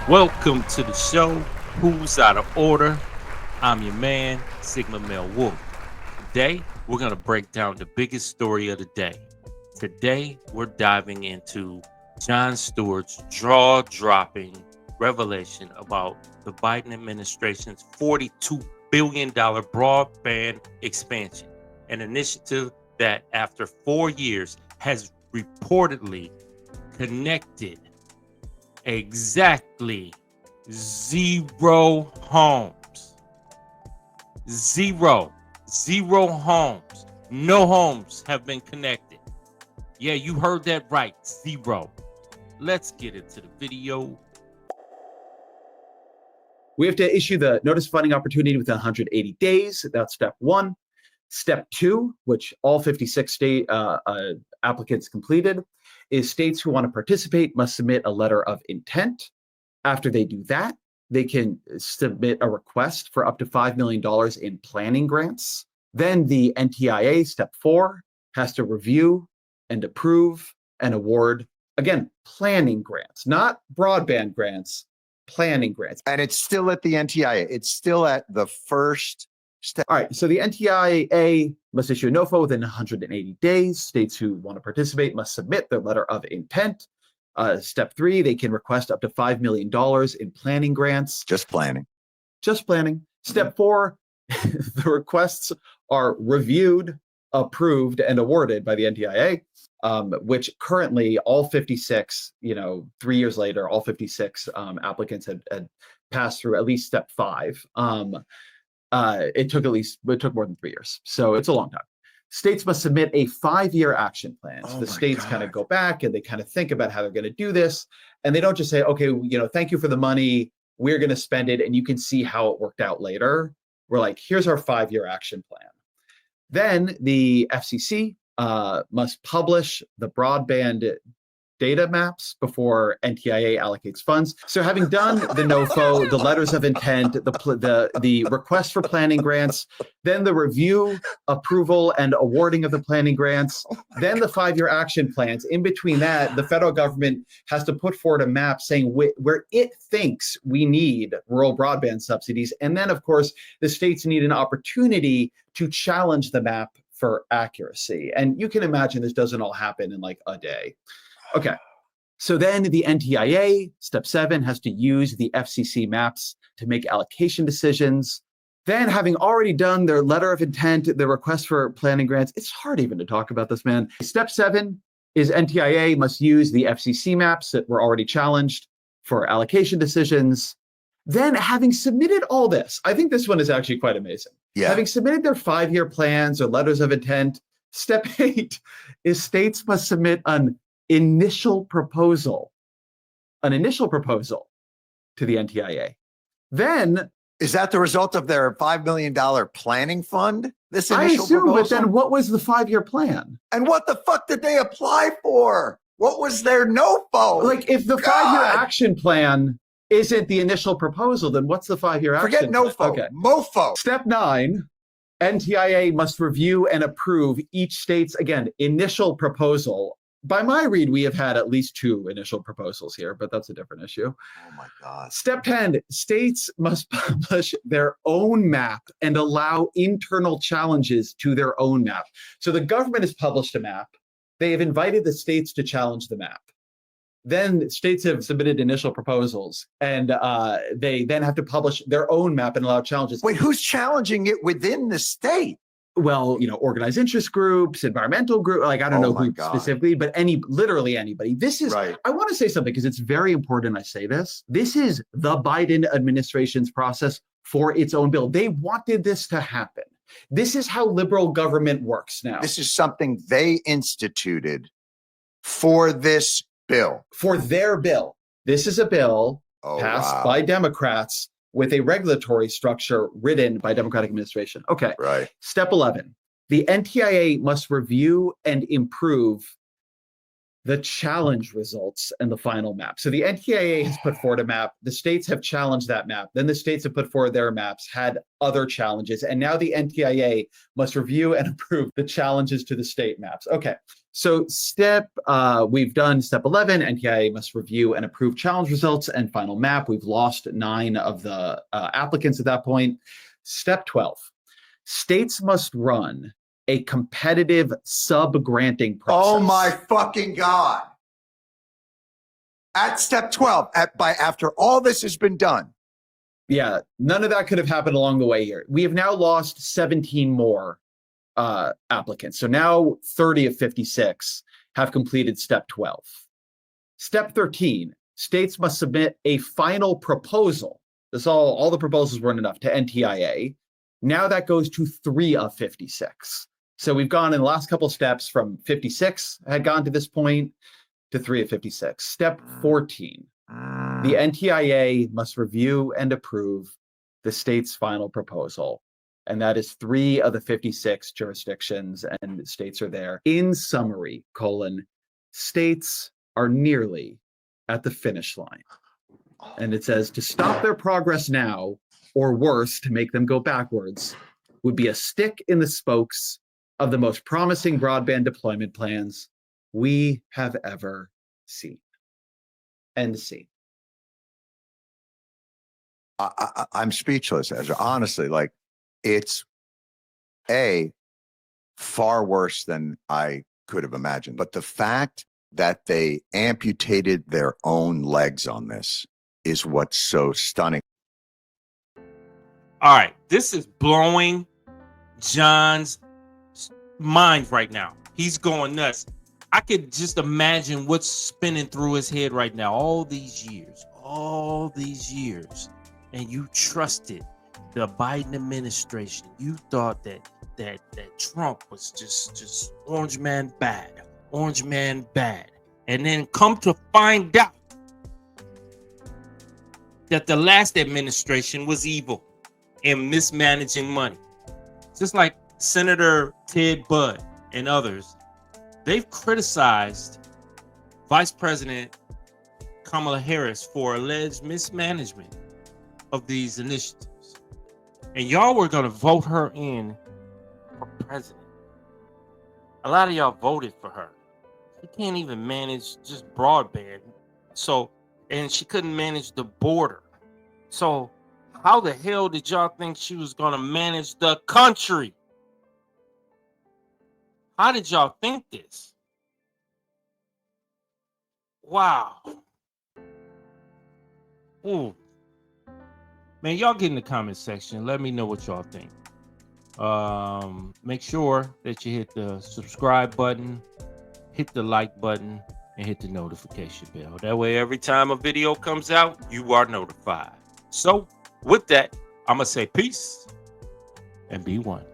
Welcome to the show, Who's Out of Order? I'm your man, Sigma Male Wolf. Today, we're going to break down the biggest story of the day. Today, we're diving into Jon Stewart's jaw-dropping revelation about the Biden administration's $42 billion broadband expansion, an initiative that, after 4 years, has reportedly connected exactly 0 homes. Zero homes. No homes have been connected. Yeah, you heard that right. 0. Let's get into the video. We have to issue the notice of funding opportunity within 180 days. That's step 1. Step 2, which all 56 state applicants completed, is states who want to participate must submit a letter of intent. After they do that, they can submit a request for up to $5 million in planning grants. Then the NTIA, step 4, has to review and approve and award, again, planning grants, not broadband grants, planning grants. And it's still at the NTIA. It's still at the first step. All right, so the NTIA must issue a NOFO within 180 days. States who want to participate must submit their letter of intent. Step 3, they can request up to $5 million in planning grants. Just planning. Just planning. Step 4, the requests are reviewed, approved, and awarded by the NTIA, which currently all 56, 3 years later, all 56 applicants had passed through at least step 5. It took more than 3 years. So it's a long time. States must submit a 5-year action plan. So the states kind of go back and they kind of think about how they're going to do this. And they don't just say, okay, thank you for the money. We're going to spend it. And you can see how it worked out later. We're like, here's our 5-year action plan. Then the FCC must publish the broadband data maps before NTIA allocates funds. So having done the NOFO, the letters of intent, the request for planning grants, then the review, approval, and awarding of the planning grants, then the 5-year action plans. In between that, the federal government has to put forward a map saying where it thinks we need rural broadband subsidies. And then, of course, the states need an opportunity to challenge the map for accuracy. And you can imagine this doesn't all happen in like a day. Okay, so then the NTIA, step 7, has to use the FCC maps to make allocation decisions. Then, having already done their letter of intent, the request for planning grants, it's hard even to talk about this, man. Step 7 is NTIA must use the FCC maps that were already challenged for allocation decisions. Then, having submitted all this, I think this one is actually quite amazing. Yeah. Having submitted their 5-year plans or letters of intent, step 8 is states must submit an initial proposal to the NTIA. Then, is that the result of their $5 million planning fund? This initial I assume, proposal? but then what was the 5-year plan? And what the fuck did they apply for? What was their NOFO? Like, if the 5-year action plan isn't the initial proposal, then what's the 5-year action Forget plan? NOFO. Okay. MOFO. Step 9, NTIA must review and approve each state's, again, initial proposal. By my read, we have had at least 2 initial proposals here, but that's a different issue. Oh my God. Step 10, states must publish their own map and allow internal challenges to their own map. So the government has published a map. They have invited the states to challenge the map. Then states have submitted initial proposals, and they then have to publish their own map and allow challenges. Wait, who's challenging it within the state? Well, organized interest groups, environmental groups, like I don't know who specifically, but literally anybody. This is, right. I want to say something because it's very important I say this. This is the Biden administration's process for its own bill. They wanted this to happen. This is how liberal government works now. This is something they instituted for this bill. For their bill. This is a bill passed by Democrats with a regulatory structure written by Democratic administration. Okay. Right. Step 11, the NTIA must review and improve the challenge results and the final map. So the NTIA has put forward a map. The states have challenged that map. Then the states have put forward their maps, had other challenges. And now the NTIA must review and approve the challenges to the state maps. Okay. So we've done step 11, NTIA must review and approve challenge results and final map. We've lost 9 of the applicants at that point. Step 12, states must run a competitive sub-granting process. Oh my fucking God. At step 12, after all this has been done. Yeah, none of that could have happened along the way here. We have now lost 17 more applicants. So now 30 of 56 have completed step 12. Step 13, states must submit a final proposal. All the proposals weren't enough to NTIA. Now that goes to 3 of 56. So we've gone in the last couple of steps from 56 had gone to this point to 3 of 56. Step 14, the NTIA must review and approve the state's final proposal. And that is 3 of the 56 jurisdictions and states are there. In summary, states are nearly at the finish line. And it says to stop their progress now, or worse, to make them go backwards, would be a stick in the spokes of the most promising broadband deployment plans we have ever seen. End scene. I'm speechless, Ezra. Honestly, like, it's far worse than I could have imagined. But the fact that they amputated their own legs on this is what's so stunning. All right, this is blowing Jon's mind right now. He's going nuts. I could just imagine what's spinning through his head right now. All these years, and you trusted the Biden administration. You thought that Trump was just orange man bad, and then come to find out that the last administration was evil and mismanaging money. Just like Senator Ted Budd and others, they've criticized Vice President Kamala Harris for alleged mismanagement of these initiatives. And y'all were going to vote her in for president. A lot of y'all voted for her. She can't even manage just broadband. And she couldn't manage the border. So how the hell did y'all think she was going to manage the country? How did y'all think this? Wow. Ooh. Man, y'all get in the comment section. Let me know what y'all think. Make sure that you hit the subscribe button, hit the like button, and hit the notification bell. That way, every time a video comes out, you are notified. So, with that, I'm going to say peace and be one.